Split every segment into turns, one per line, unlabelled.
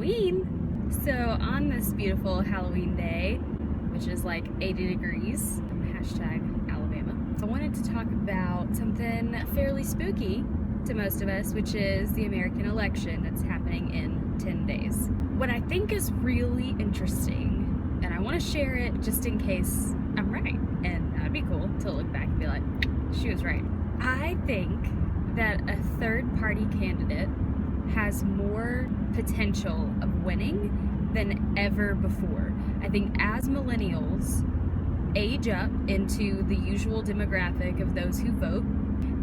Halloween. So on this beautiful Halloween day, which is like 80 degrees, #Alabama, I wanted to talk about something fairly spooky to most of us, which is the American election that's happening in 10 days. What I think is really interesting, and I want to share it just in case I'm right, and that'd be cool to look back and be like, she was right. I think that a third-party candidate has more potential of winning than ever before. I think as millennials age up into the usual demographic of those who vote,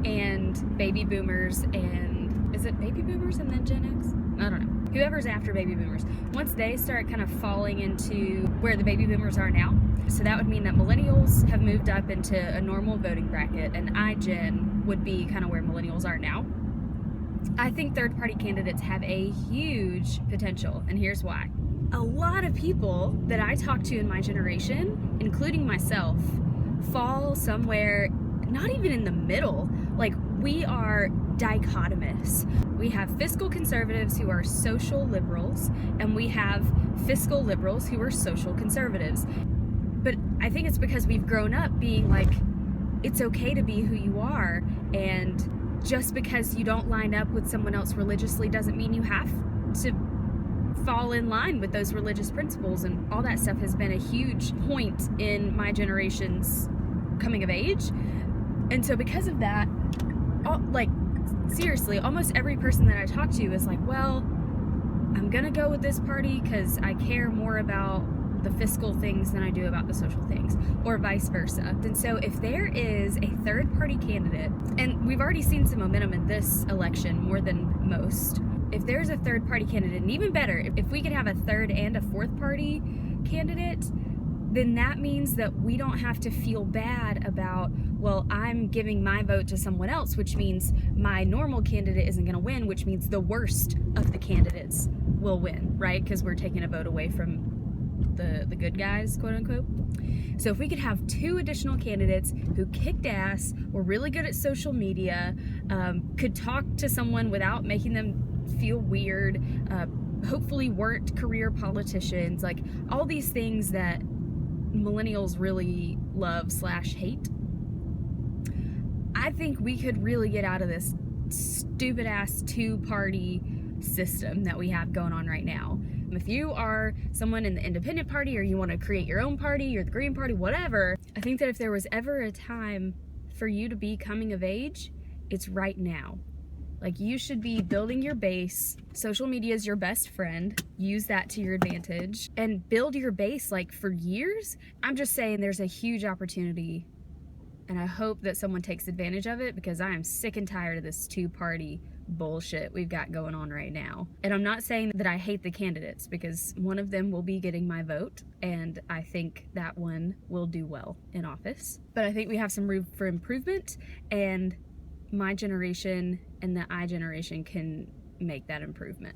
and baby boomers, and is it baby boomers and then Gen X? I don't know. Whoever's after baby boomers. Once they start kind of falling into where the baby boomers are now, so that would mean that millennials have moved up into a normal voting bracket, and iGen would be kind of where millennials are now. I think third-party candidates have a huge potential, and here's why. A lot of people that I talk to in my generation, including myself, fall somewhere not even in the middle. Like, we are dichotomous. We have fiscal conservatives who are social liberals, and we have fiscal liberals who are social conservatives. But I think it's because we've grown up being like, it's okay to be who you are, and just because you don't line up with someone else religiously doesn't mean you have to fall in line with those religious principles, and all that stuff has been a huge point in my generation's coming of age. And so because of that, seriously, almost every person that I talk to is like, well, I'm gonna go with this party because I care more about the fiscal things than I do about the social things, or vice versa. And so if there is a third party candidate, and we've already seen some momentum in this election more than most, if there's a third party candidate, and even better, if we could have a third and a fourth party candidate, then that means that we don't have to feel bad about, well, I'm giving my vote to someone else, which means my normal candidate isn't gonna win, which means the worst of the candidates will win, right? Because we're taking a vote away from the good guys, quote unquote. So if we could have two additional candidates who kicked ass, were really good at social media, could talk to someone without making them feel weird, hopefully weren't career politicians, like all these things that millennials really love/hate, I think we could really get out of this stupid ass two-party system that we have going on right now. If you are someone in the independent party, or you want to create your own party, or the Green Party, whatever, I think that if there was ever a time for you to be coming of age, it's right now. Like, you should be building your base. Social media is your best friend. Use that to your advantage and build your base like for years. I'm just saying there's a huge opportunity, and I hope that someone takes advantage of it, because I am sick and tired of this two-party bullshit we've got going on right now. And I'm not saying that I hate the candidates, because one of them will be getting my vote, and I think that one will do well in office. But I think we have some room for improvement, and my generation and the I generation can make that improvement.